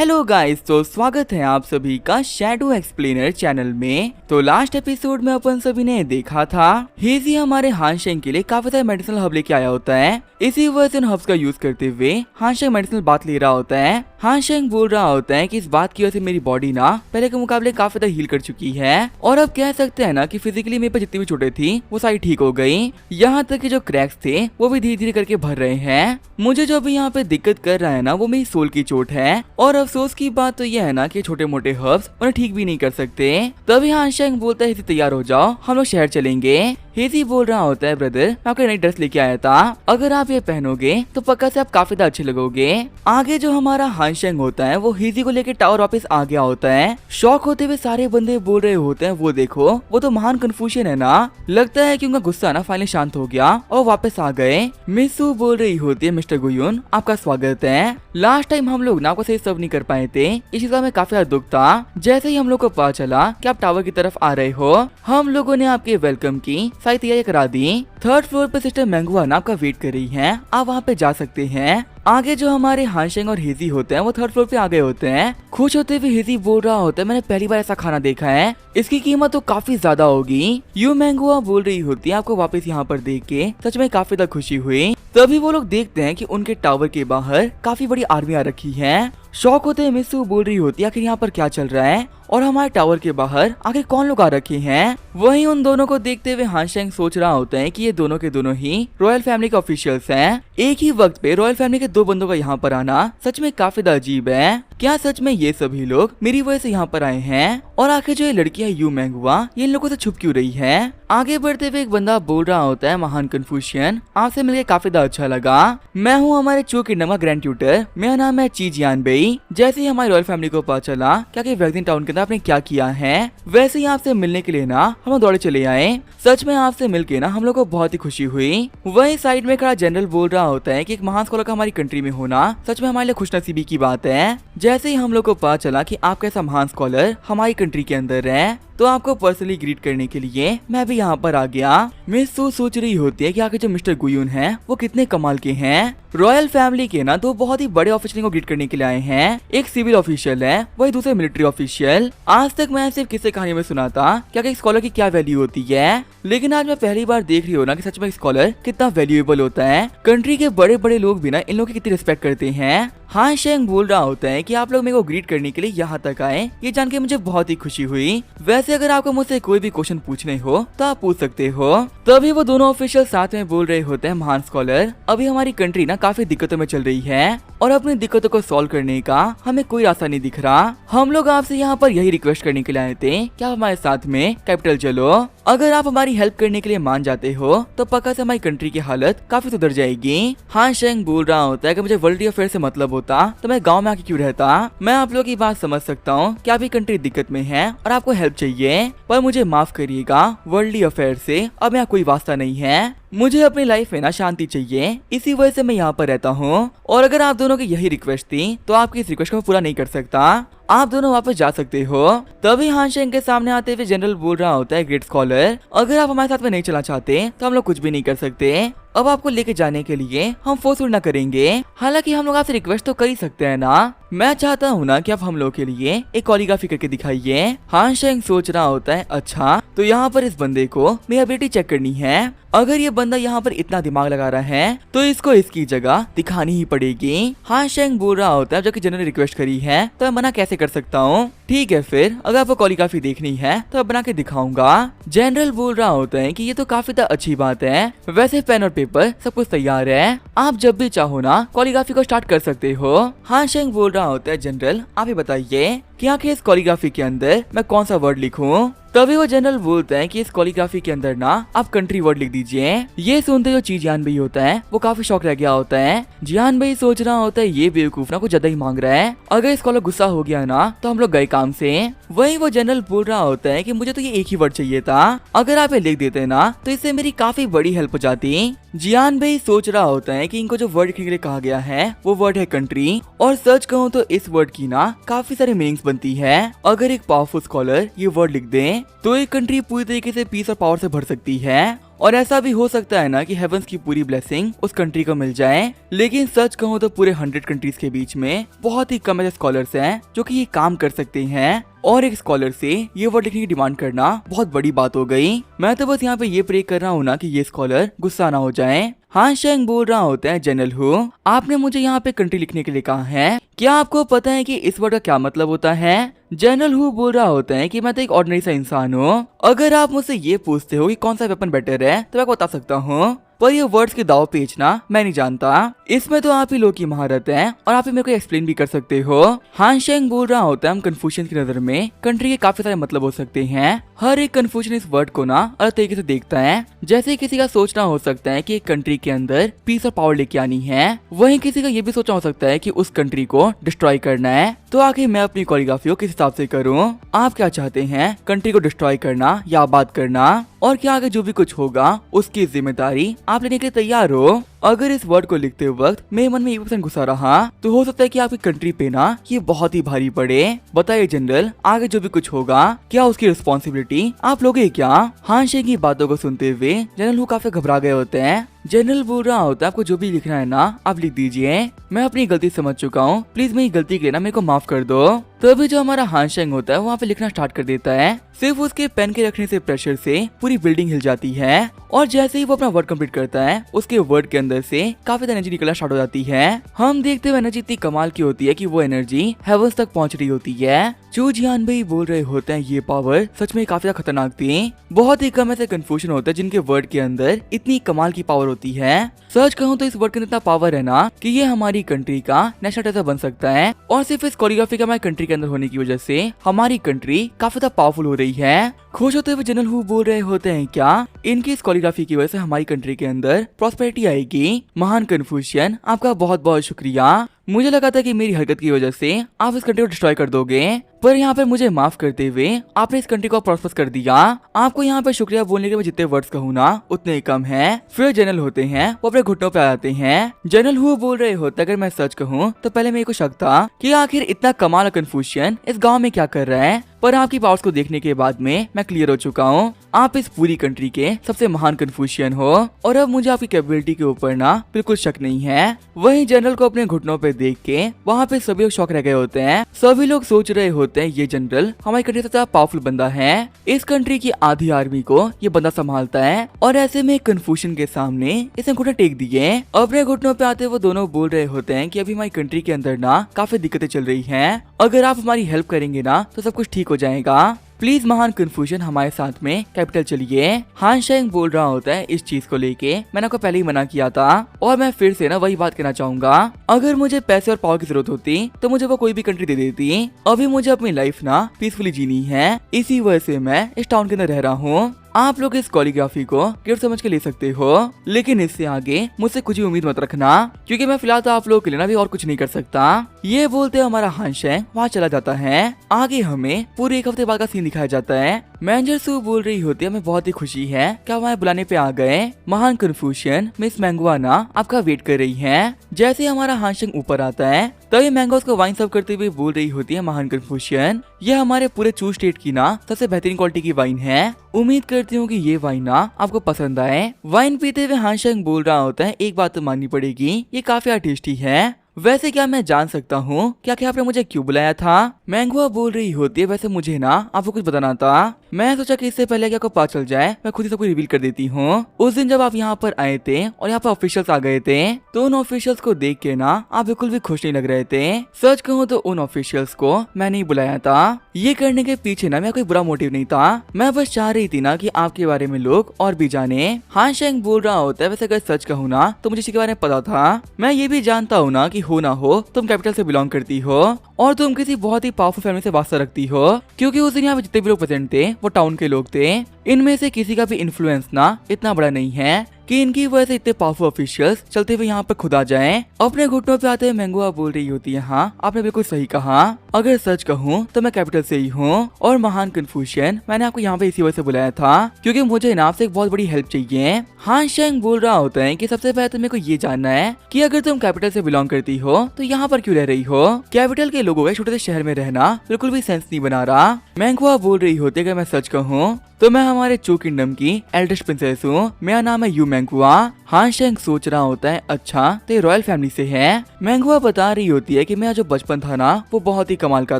Hello guys, तो स्वागत है आप सभी का शैडो एक्सप्लेनर चैनल में। तो लास्ट एपिसोड में अपन सभी ने देखा था हेजी हमारे हानशेंग के लिए काफी सारे मेडिसिनल हर्ब लेके आया होता है। इसी वर्जन हर्ब्स का यूज करते हुए हानशेंग मेडिसिनल बात ले रहा होता है। हानशेंग बोल रहा होता है कि इस बात की वजह से मेरी बॉडी ना पहले के मुकाबले काफी ज्यादा हील कर चुकी है और अब कह सकते हैं ना कि फिजिकली मेरे पे जितनी भी चोटें थी वो सारी ठीक हो गई। यहाँ तक कि जो क्रैक्स थे वो भी धीरे धीरे करके भर रहे हैं। मुझे जो अभी यहाँ पे दिक्कत कर रहा है ना वो मेरी सोल की चोट है और अफसोस की बात तो यह है ना कि छोटे मोटे हर्ब्स उन्हें ठीक भी नहीं कर सकते। तभी हानशेंग बोलता है तैयार हो जाओ, हम लोग शहर चलेंगे। हेजी बोल रहा होता है ब्रदर, मैं आपके नई ड्रेस लेके आया था, अगर आप ये पहनोगे तो पक्का से आप काफी ज्यादा अच्छे लगोगे। आगे जो हमारा हानशेंग होता है वो हेजी को लेके टावर वापस आ गया होता है। शॉक होते हुए सारे बंदे बोल रहे होते हैं वो देखो वो तो महान कन्फ्यूशियन है ना। लगता है कि उनका गुस्सा ना फाइनली शांत हो गया और वापस आ गए। मिसू बोल रही होती है मिस्टर गुयुन आपका स्वागत है। लास्ट टाइम हम लोग ना आपको सही सर्व नहीं कर पाए थे, इस चीज का हमें काफी ज्यादा दुख था। जैसे ही हम लोग को पता चला कि आप टावर की तरफ आ रहे हो, हम लोगों ने आपके वेलकम की सारी तैयारी करा दी। थर्ड फ्लोर पे सिस्टर मैंगुआ ना आपका वेट कर रही हैं, आप वहाँ पे जा सकते हैं। आगे जो हमारे हानशेंग और हेजी होते हैं वो थर्ड फ्लोर पे आ गए होते हैं। खुश होते हुए हेजी बोल रहा होता है मैंने पहली बार ऐसा खाना देखा है, इसकी कीमत तो काफी ज्यादा होगी। यू मैंगुआ बोल रही होती है आपको वापस यहाँ पर देख के सच में काफी ज्यादा खुशी हुई। तभी वो लोग देखते हैं कि उनके टावर के बाहर काफी बड़ी आर्मी आ रखी है। शौक होते हुए मिसू बोल रही होती है आखिर यहाँ पर क्या चल रहा है और हमारे टावर के बाहर आखिर कौन लोग आ रखे हैं। वहीं उन दोनों को देखते हुए हानशेंग सोच रहा होता है कि ये दोनों के दोनों ही रॉयल फैमिली के ऑफिशियल्स हैं। एक ही वक्त पे रॉयल फैमिली के दो बंदों का यहाँ पर आना सच में काफी अजीब है। क्या सच में ये सभी लोग मेरी वजह से यहाँ पर आए हैं? और आखिर जो ये लड़की है यू मैंगुआ ये इन लोगों से छुप क्यों रही है? आगे बढ़ते हुए एक बंदा बोल रहा होता है महान कन्फ्यूशियन आपसे मिलकर काफी अच्छा लगा। मैं हूँ हमारे चो किंगडम का ग्रैंड ट्यूटर, मेरा नाम है ची जियानबेई। जैसे ही हमारी रॉयल फैमिली को पता चला क्या कि वैक्सिन टाउन के अंदर आपने क्या किया है, वैसे ही आपसे मिलने के लिए ना हम दौड़े चले आए। सच में आपसे मिलके ना हम लोग को बहुत ही खुशी हुई। वही साइड में खड़ा जनरल बोल रहा होता है कि एक महान स्कॉलर का हमारी कंट्री में होना सच में हमारे लिए खुशनसीबी की बात है। जैसे ही हम लोग को पता चला कि आपका ऐसा महान स्कॉलर हमारी कंट्री के अंदर है तो आपको पर्सनली ग्रीट करने के लिए मैं भी यहाँ पर आ गया। मिस सू सोच रही होती है कि आगे जो मिस्टर गुयुन हैं वो कितने कमाल के हैं। रॉयल फैमिली के ना दो बहुत ही बड़े ऑफिशियल को ग्रीट करने के लिए आए हैं, एक सिविल ऑफिशियल है वही दूसरे मिलिट्री ऑफिशियल। आज तक मैं सिर्फ किस्से कहानी में सुना था क्या एक स्कॉलर की क्या वैल्यू होती है, लेकिन आज मैं पहली बार देख रही हूँ ना कि सच में स्कॉलर कितना वैल्यूएबल होता है। कंट्री के बड़े बड़े लोग भी ना इन लोगों की कितनी रिस्पेक्ट करते हैं। हानशेंग बोल रहा होता है कि आप लोग मेरे को ग्रीट करने के लिए यहाँ तक आए, ये जान के मुझे बहुत ही खुशी हुई। वैसे अगर आपको मुझसे कोई भी क्वेश्चन पूछने हो तो आप पूछ सकते हो। तभी वो दोनों ऑफिशियल साथ में बोल रहे होते हैं महान स्कॉलर अभी हमारी कंट्री ना काफी दिक्कतों में चल रही है और अपनी दिक्कतों को सॉल्व करने का हमें कोई रास्ता नहीं दिख रहा। हम लोग आपसे यहाँ पर यही रिक्वेस्ट करने के लिए आए थे कि आप हमारे साथ में कैपिटल चलो। अगर आप हमारी हेल्प करने के लिए मान जाते हो तो पक्का से हमारी कंट्री की हालत काफी सुधर जाएगी। हानशेंग बोल रहा होता है कि मुझे वर्ल्ड अफेयर से मतलब होता तो मैं गांव में आके क्यों रहता। मैं आप लोगों की बात समझ सकता हूँ कि आपकी कंट्री दिक्कत में है और आपको हेल्प चाहिए, पर मुझे माफ करिएगा वर्ल्ड अफेयर से अब यहाँ कोई वास्ता नहीं है। मुझे अपनी लाइफ में ना शांति चाहिए, इसी वजह से मैं यहाँ पर रहता हूँ और अगर आप दोनों की यही रिक्वेस्ट थी तो आपकी इस रिक्वेस्ट को मैं पूरा नहीं कर सकता, आप दोनों वापस जा सकते हो। तभी हानशेंग के सामने आते हुए जनरल बोल रहा होता है ग्रेट स्कॉलर अगर आप हमारे साथ में नहीं चलना चाहते तो हम लोग कुछ भी नहीं कर सकते। अब आपको लेके जाने के लिए हम फोर्स ना करेंगे, हालांकि हम लोग आपसे रिक्वेस्ट तो कर ही सकते हैं ना। मैं चाहता हूँ ना कि आप हम लोग के लिए एक कोरियोग्राफी करके दिखाइए। हानशेंग सोच रहा होता है अच्छा तो यहाँ पर इस बंदे को मेरी एबिलिटी चेक करनी है। अगर ये बंदा यहाँ पर इतना दिमाग लगा रहा है तो इसको इसकी जगह दिखानी ही पड़ेगी। हानशेंग बोल रहा होता है जबकि जनरल रिक्वेस्ट करी है तो मैं मना कैसे कर सकता हूँ। ठीक है फिर अगर आपको कोरियोग्राफी देखनी है तो बना के दिखाऊंगा। जनरल बोल रहा होता है कि ये तो काफी अच्छी बात है, वैसे पेन और पेपर सब कुछ तैयार है, आप जब भी चाहो ना कोरियोग्राफी को स्टार्ट कर सकते हो। हानशेंग बोल रहा होता है जनरल आप ही बताइए कि आखिर इस कोरियोग्राफी के अंदर मैं कौन सा वर्ड लिखूं। तभी वो जनरल बोलते हैं कि इस कोरियोग्राफी के अंदर ना आप कंट्री वर्ड लिख दीजिए। ये सुनते जो ची जियानबेई होता है वो काफी शौक रह गया होता है। जियानबेई सोच रहा होता है ये बेवकूफ ना कुछ ज्यादा ही मांग रहा है, अगर इस स्कॉलर गुस्सा हो गया ना तो हम लोग गए काम से। वही वो जनरल बोल रहा होता है कि मुझे तो ये एक ही वर्ड चाहिए था, अगर आप ये लिख देते ना तो इससे मेरी काफी बड़ी हेल्प हो जाती। जियानबेई सोच रहा होता है कि इनको जो वर्ड लिखने के लिए कहा गया है वो वर्ड है कंट्री, और सच कहूँ तो इस वर्ड की ना काफी सारी मीनिंग्स बनती है। अगर एक पावरफुल स्कॉलर ये वर्ड लिख दे तो एक कंट्री पूरी तरीके से पीस और पावर से भर सकती है और ऐसा भी हो सकता है ना कि हेवंस की पूरी ब्लेसिंग उस कंट्री को मिल जाए। लेकिन सच कहूँ तो पूरे 100 कंट्रीज के बीच में बहुत ही कम ऐसे स्कॉलर्स हैं जो कि ये काम कर सकते हैं, और एक स्कॉलर से ये वर्ड लिखने की डिमांड करना बहुत बड़ी बात हो गई। मैं तो बस यहाँ पे ये प्रे कर रहा हूँ ना कि ये स्कॉलर गुस्सा ना हो जाए। हान शेंग बोल रहा होता है, जनरल हु, आपने मुझे यहाँ पे कंट्री लिखने के लिए कहा है, क्या आपको पता है कि इस वर्ड का क्या मतलब होता है? जनरल हु बोल रहा होता है कि मैं तो एक ऑर्डिनरी सा इंसान हूँ। अगर आप मुझसे ये पूछते हो कि कौन सा वेपन बेटर है तो मैं बता सकता हूँ, पर ये वर्ड्स के दाव पेचना मैं नहीं जानता। इसमें तो आप ही लोग की महारत है और आप ही मेरे को एक्सप्लेन भी कर सकते हो। हान शेंग बोल रहा होता है, हम कन्फ्यूशियन की नजर में कंट्री के काफी सारे मतलब हो सकते हैं। हर एक कन्फ्यूशियन इस वर्ड को ना अलग तरीके से देखता है। जैसे किसी का सोचना हो सकता है कि एक कंट्री के अंदर पीस और पावर लेके आनी है, वहीं किसी का ये भी सोचना हो सकता है कि उस कंट्री को डिस्ट्रॉय करना है। तो आखिर मैं अपनी कोरियोग्राफी को किस हिसाब से करूँ? आप क्या चाहते हैं, कंट्री को डिस्ट्रॉय करना या आबाद करना? और क्या आगे जो भी कुछ होगा उसकी जिम्मेदारी आप लेने के लिए तैयार हो? अगर इस वर्ड को लिखते वक्त मेरे मन में 1% गुस्सा रहा तो हो सकता है कि आपकी कंट्री पे ना ये बहुत ही भारी पड़े। बताइए जनरल, आगे जो भी कुछ होगा क्या उसकी रिस्पॉन्सिबिलिटी आप लोगे क्या? हान शेंग की बातों को सुनते हुए जनरल हु काफी घबरा गए होते हैं। जनरल बोल रहा होता है, आपको जो भी लिखना है ना आप लिख दीजिए, मैं अपनी गलती समझ चुका हूँ, प्लीज मेरी गलती के लिए ना मेरे को माफ कर दो। तभी जो हमारा हान शेंग होता है वहाँ पे लिखना स्टार्ट कर देता है। सिर्फ उसके पेन के रखने से प्रेशर से पूरी बिल्डिंग हिल जाती है, और जैसे ही वो अपना वर्ड कंप्लीट करता है उसके वर्ड के अंदर से काफी एनर्जी निकलना स्टार्ट हो जाती है। हम देखते हुए एनर्जी इतनी कमाल की होती है कि वो एनर्जी हेवंस तक पहुंच रही होती है। चू जियान भाई बोल रहे होते हैं, ये पावर सच में काफी खतरनाक थी। बहुत ही कम ऐसे कंफ्यूजन होता है जिनके वर्ड के अंदर इतनी कमाल की पावर होती है। सच कहूँ तो इस वर्ड के अंदर इतना पावर है ना कि ये हमारी कंट्री का नेशनल ट्रेजर बन सकता है, और सिर्फ इस कोरियोग्राफी का हमारी कंट्री के अंदर होने की वजह से हमारी कंट्री काफी ज्यादा पावरफुल हो रही है। खुश होते हुए जनरल हु बोल रहे होते हैं, क्या इनकी इस कोरियोग्राफी की वजह से हमारी कंट्री के अंदर प्रॉस्पेरिटी आएगी? महान कन्फ्यूशियन, आपका बहुत बहुत शुक्रिया। मुझे लगा था कि मेरी हरकत की वजह से आप इस कंट्री को डिस्ट्रॉय कर दोगे, पर यहाँ पर मुझे माफ करते हुए आपने इस कंट्री को प्रॉस्पर कर दिया। आपको यहाँ पर शुक्रिया बोलने के मैं जितने वर्ड्स कहूँ ना उतने ही कम हैं। फिर जनरल होते हैं वो अपने घुटनों पे आ जाते हैं। जनरल हु बोल रहे होते, अगर मैं सच कहूँ तो पहले मेरे को शक था कि आखिर इतना कमाल कन्फ्यूशियन इस गाँव में क्या कर रहा है, पर आपकी पावर्स को देखने के बाद में मैं क्लियर हो चुका हूँ। आप इस पूरी कंट्री के सबसे महान कन्फ्यूशियन हो, और अब मुझे आपकी कैपेबिलिटी के ऊपर ना बिल्कुल शक नहीं है। वहीं जनरल को अपने घुटनों पे देख के वहाँ पे सभी लोग शॉक रह गए होते हैं। सभी लोग सोच रहे होते हैं ये जनरल हमारी कंट्री से ज्यादा पावरफुल बंदा है, इस कंट्री की आधी आर्मी को ये बंदा संभालता है, और ऐसे में कन्फ्यूजन के सामने इसने घुटने टेक दिए। अपने घुटनों पे आते वो दोनों बोल रहे होते हैं कि अभी हमारी कंट्री के अंदर ना काफी दिक्कतें चल रही हैं, अगर आप हमारी हेल्प करेंगे ना तो सब कुछ ठीक हो जाएगा। प्लीज महान कन्फ्यूजन हमारे साथ में कैपिटल चलिए। हान शेंग बोल रहा होता है, इस चीज को लेके मैंने आपको पहले ही मना किया था, और मैं फिर से ना वही बात कहना चाहूंगा, अगर मुझे पैसे और पावर की जरूरत होती तो मुझे वो कोई भी कंट्री दे देती। अभी मुझे अपनी लाइफ ना पीसफुली जीनी है, इसी वजह से मैं इस टाउन के अंदर रह रहा हूँ। आप लोग इस कोरियोग्राफी को गिफ्ट समझ के ले सकते हो, लेकिन इससे आगे मुझसे कुछ भी उम्मीद मत रखना, क्योंकि मैं फिलहाल तो आप लोगों के लिए ना भी और कुछ नहीं कर सकता। ये बोलते हमारा हान शेंग वहाँ चला जाता है। आगे हमें पूरे एक हफ्ते बाद का सीन दिखाया जाता है। मैनेजर सू बोल रही होती है, हमें बहुत ही खुशी है क्या हमारे बुलाने पे आ गए। महान कन्फ्यूशियन, मिस मैंगवा ना आपका वेट कर रही है। जैसे हमारा हान शेंग ऊपर आता है तभी मैंगोस को वाइन सर्व करते हुए बोल रही होती है, महान कन्फ्यूशियन, यह हमारे पूरे चू स्टेट की ना सबसे बेहतरीन क्वालिटी की वाइन है, उम्मीद करती हूँ कि ये वाइन ना आपको पसंद आए। वाइन पीते हुए हान शेंग बोल रहा होता है, एक बात तो माननी पड़ेगी, ये काफी टेस्टी है। वैसे क्या मैं जान सकता हूँ क्या आपने मुझे क्यों बुलाया था? मैंगवा बोल रही होती है, वैसे मुझे ना आपको कुछ बताना था, मैं सोचा कि इससे पहले कि आपको पता चल जाए मैं खुद ही सबको रिवील कर देती हूँ। उस दिन जब आप यहाँ पर आए थे और यहाँ पर ऑफिशियल्स आ गए थे तो उन ऑफिशियल्स को देख के ना आप बिल्कुल भी खुश नहीं लग रहे थे। सच कहूँ तो उन ऑफिशियल्स को मैंने ही बुलाया था, ये करने के पीछे ना मेरा कोई बुरा मोटिव नहीं था, मैं बस चाह रही थी ना कि आपके बारे में लोग और भी जाने। हान शेंग बोल रहा होता है, वैसे अगर सच कहूँ ना तो मुझे इसी के बारे में पता था, मैं ये भी जानता हूँ ना कि हो ना हो तुम कैपिटल से बिलोंग करती हो और तुम किसी बहुत ही पावरफुल फैमिली से वास्ता रखती हो, क्योंकि उस दिन यहाँ पे जितने भी लोग प्रेजेंट थे वो टाउन के लोग थे। इनमें से किसी का भी इन्फ्लुएंस ना इतना बड़ा नहीं है कि इनकी वजह से इतने पावरफुल ऑफिशियल्स चलते हुए यहाँ पर खुद आ जाएं। अपने घुटनों पे आते हुए मैंगुआ बोल रही होती है, हाँ आपने बिल्कुल सही कहा, अगर सच कहूँ तो मैं कैपिटल से ही हूँ, और महान कन्फ्यूशियन मैंने आपको यहाँ पे इसी वजह से बुलाया था क्योंकि मुझे ना आपसे एक बहुत बड़ी हेल्प चाहिए। हान शेंग बोल रहा होता है कि सबसे पहले तो मेरे को ये जानना है कि अगर तुम कैपिटल से बिलोंग करती हो तो यहाँ पर क्यों रह रही हो? कैपिटल के लोगों के छोटे से शहर में रहना बिल्कुल भी सेंस नहीं बना रहा। मैंगुआ बोल रही होती है, अगर मैं सच कहूँ तो मैं हमारे चू किंगडम की एल्डेस्ट प्रिंसेस हूँ, मेरा नाम है यू मैंगुआ। हान शेंग सोच रहा होता है अच्छा तो रॉयल फैमिली से है। मैंगुआ बता रही होती है कि मेरा जो बचपन था ना वो बहुत ही कमाल का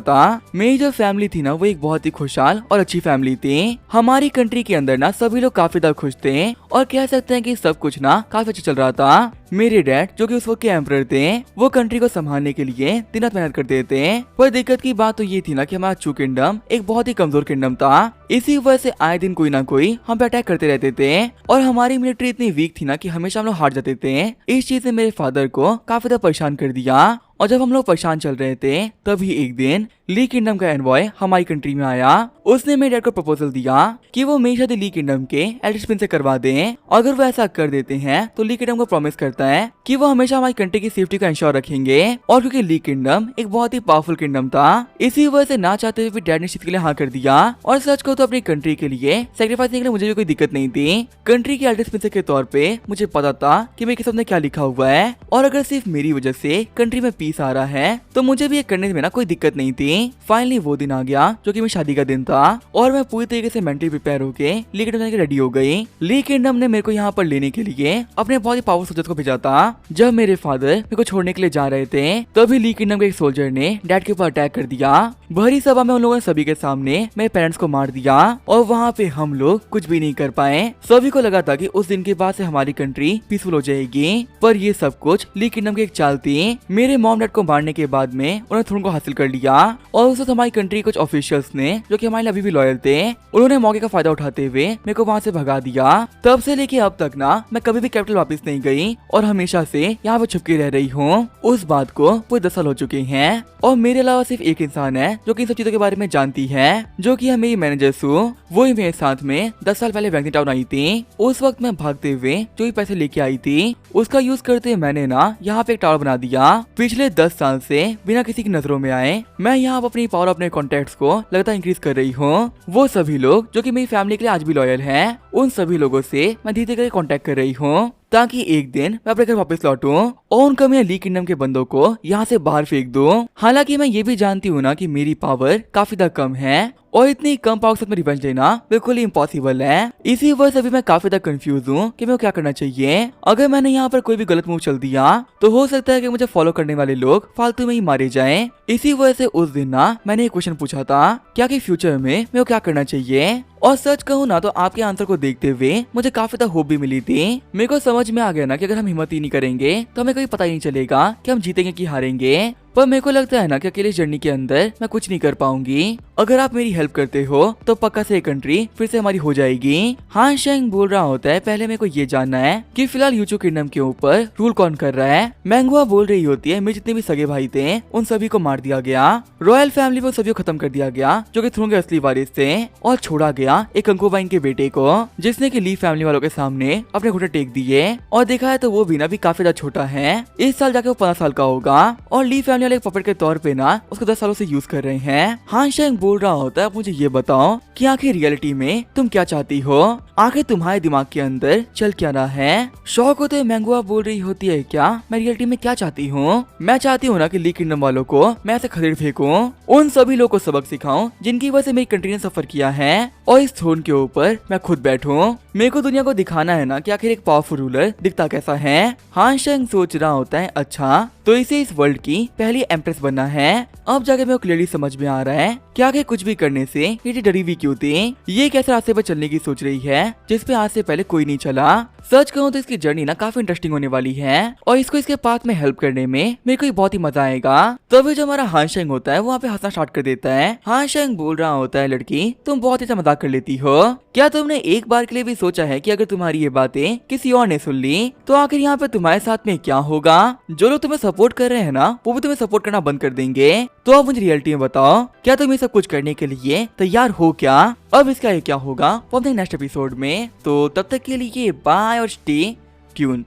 था। मेरी जो फैमिली थी ना वो एक बहुत ही खुशहाल और अच्छी फैमिली थी। हमारी कंट्री के अंदर ना सभी लोग काफी ज्यादा खुश थे और कह सकते हैं कि सब कुछ ना काफी अच्छा चल रहा था। मेरे डैड जो कि उस वक्त के एम्परर थे वो कंट्री को संभालने के लिए दिन रात मेहनत करते थे। पर दिक्कत की बात तो ये थी ना कि हमारा चू किंगडम एक बहुत ही कमजोर किंगडम था। इसी वजह से आए दिन कोई ना कोई हम पे अटैक करते रहते थे और हमारी मिलिट्री इतनी वीक थी ना कि हमेशा हम लोग हार जाते थे। इस चीज ने मेरे फादर को काफी ज्यादा परेशान कर दिया और जब हम लोग परेशान चल रहे थे तभी एक दिन ली किंगडम का एनवॉय हमारी कंट्री में आया। उसने मेरे डैड को प्रपोजल दिया कि वो मेरी शादी ली किंगडम के एल्डेस्ट प्रिंस से करवा दें। अगर वो ऐसा कर देते हैं तो ली किंगडम को प्रॉमिस करता है कि वो हमेशा हमारी कंट्री की सेफ्टी का इंश्योर रखेंगे। और क्योंकि ली किंगडम एक बहुत ही पावरफुल किंगडम था इसी वजह से ना चाहते हुए भी डैड ने इस चीज के लिए हाँ कर दिया। और सच को तो अपनी कंट्री के लिए सेक्रीफाइस करने के लिए मुझे भी कोई दिक्कत नहीं थी। कंट्री के एल्डेस्ट प्रिंस के तौर पे मुझे पता था कि मेरे किस्मत में क्या लिखा हुआ है और अगर सिर्फ मेरी वजह से कंट्री में पीस आ रहा है तो मुझे भी ये करने में ना कोई दिक्कत नहीं थी। फाइनली वो दिन आ गया जो कि मेरी शादी का दिन था और मैं पूरी तरीके से मेंटली प्रिपेयर होके ली किंगडम के रेडी हो गई। ली किंगडम ने मेरे को यहाँ पर लेने के लिए अपने बहुत ही पावरफुल सोल्जर्स को भेजा था। जब मेरे फादर मेरे को छोड़ने के लिए जा रहे थे तभी ली किंगडम के एक सोल्जर ने डैड के ऊपर अटैक कर दिया। भरी सभा में उन लोगों ने सभी के सामने मेरे पेरेंट्स को मार दिया और वहाँ पे हम लोग कुछ भी नहीं कर पाए। सभी को लगा था कि उस दिन के बाद से हमारी कंट्री पीसफुल हो जाएगी, पर ये सब कुछ ली किंगडम की एक चाल थी। मेरे मॉम डैड को मारने के बाद में उन्होंने थ्रोन को हासिल कर लिया और उस वक्त हमारी कंट्री कुछ ऑफिशियल्स ने जो कि हमारे लिए अभी भी लॉयल थे उन्होंने मौके का फायदा उठाते हुए मेरे को वहाँ से भगा दिया। तब से लेके अब तक ना मैं कभी भी कैपिटल वापस नहीं गई और हमेशा से यहाँ पे छुपकी रह रही हूँ। उस बात को पूरे 10 साल हो चुके हैं और मेरे अलावा सिर्फ एक इंसान है जो कि इन सब चीजों के बारे में जानती है जो कि है मेरी मैनेजर सू। वो ही मेरे साथ में 10 साल पहले वैंगनी टाउन आई थी। उस वक्त मैं भागते हुए जो ही पैसे लेके आई थी उसका यूज करते मैंने ना यहाँ पे एक टावर बना दिया। पिछले 10 साल से बिना किसी की नजरों में आए मैं यहाँ अपनी पावर अपने कॉन्टेक्ट्स को लगातार इंक्रीज कर रही हूँ। वो सभी लोग जो कि मेरी फैमिली के लिए आज भी लॉयल हैं उन सभी लोगों से मैं धीरे धीरे कॉन्टेक्ट कर रही हूँ ताकि एक दिन मैं अपने घर वापस लौटूं और उन कमियां ली किंगडम के बंदों को यहाँ से बाहर फेंक दूं। हालांकि मैं ये भी जानती हूँ ना कि मेरी पावर काफी ज्यादा कम है और इतनी कम पावर से रिवेंज लेना बिल्कुल ही इम्पॉसिबल है। इसी वजह से अभी मैं काफी ज्यादा कंफ्यूज हूँ कि मैं क्या करना चाहिए। अगर मैंने यहाँ पर कोई भी गलत मूव चल दिया तो हो सकता है कि मुझे फॉलो करने वाले लोग फालतू में ही मारे जाएं। इसी वजह से उस दिन ना मैंने एक क्वेश्चन पूछा था क्या कि फ्यूचर में मेरे को क्या करना चाहिए और सच कहूँ ना तो आपके आंसर को देखते हुए मुझे काफी ज्यादा होप भी मिली थी। मेरे को समझ में आ गया ना कि अगर हम हिम्मत ही नहीं करेंगे तो हमें कभी पता ही नहीं चलेगा कि हम जीतेंगे कि हारेंगे। पर मेरे को लगता है ना कि अकेले जर्नी के अंदर मैं कुछ नहीं कर पाऊंगी। अगर आप मेरी हेल्प करते हो तो पक्का से कंट्री फिर से हमारी हो जाएगी। हान शेंग बोल रहा होता है पहले मेरे को ये जानना है कि फिलहाल यूचू किंगडम के ऊपर रूल कौन कर रहा है। मैंगुआ बोल रही होती है मेरे जितने भी सगे भाई थे उन सभी को मार दिया गया। रॉयल फैमिली को सभी को खत्म कर दिया गया जो कि थ्रोन के असली वारिस थे और छोड़ा गया एक कंकुबाइन के बेटे को जिसने कि ली फैमिली वालों के सामने अपने घुटने टेक दिए और देखा है तो वो भी ना भी काफी ज्यादा छोटा है। इस साल जाके वो 15 साल का होगा और ली फैमिली वाले पपेट के तौर पे ना उसको 10 सालों से यूज कर रहे हैं। हान शेंग बोल रहा होता है मुझे ये बताओ कि आखिर रियलिटी में तुम क्या चाहती हो, आखिर तुम्हारे दिमाग के अंदर चल क्या रहा है। शौक होते हुए मैंगुआ बोल रही होती है क्या मैं रियलिटी में क्या चाहती हूँ। मैं चाहती हूँ ना कि ली किंगडम वालों को मैं ऐसे खदेड़ फेंकूं, उन सभी लोगों को सबक सिखाऊं जिनकी वजह से मेरी कंट्री ने सफर किया है और इस थ्रोन के ऊपर मैं खुद बैठूं। मेरे को दुनिया को दिखाना है ना कि आखिर एक पावरफुल रूलर दिखता कैसा है। हान शेंग सोच रहा होता है अच्छा तो इसे इस वर्ल्ड की पहली एम्प्रेस बनना है। अब जाके मेरे को क्लियरली समझ में आ रहा है कि आगे कुछ भी करने से ये डरी हुई क्यों थी। ये कैसे रास्ते पर चलने की सोच रही है जिसपे आज से पहले कोई नहीं चला। सच कहूँ तो इसकी जर्नी ना काफी इंटरेस्टिंग होने वाली है और इसको इसके पाथ में हेल्प करने में मेरे को बहुत ही मजा आएगा। तभी जो हमारा हान शेंग होता है वो वहाँ पे हंसना स्टार्ट कर देता है। हान शेंग बोल रहा होता है लड़की तुम बहुत ही अच्छा मजाक कर लेती हो। क्या तुमने एक बार के लिए भी सोचा है कि अगर तुम्हारी ये बातें किसी और ने सुन ली तो आखिर यहाँ पे तुम्हारे साथ में क्या होगा। जो लोग तुम्हें सपोर्ट कर रहे हैं ना वो भी तुम्हें सपोर्ट करना बंद कर देंगे। तो अब मुझे रियलिटी में बताओ क्या तुम ये सब कुछ करने के लिए तैयार हो क्या। अब इसका ये क्या होगा वो अपने नेक्स्ट एपिसोड में। तो तब तक के लिए बाय और स्टे ट्यून।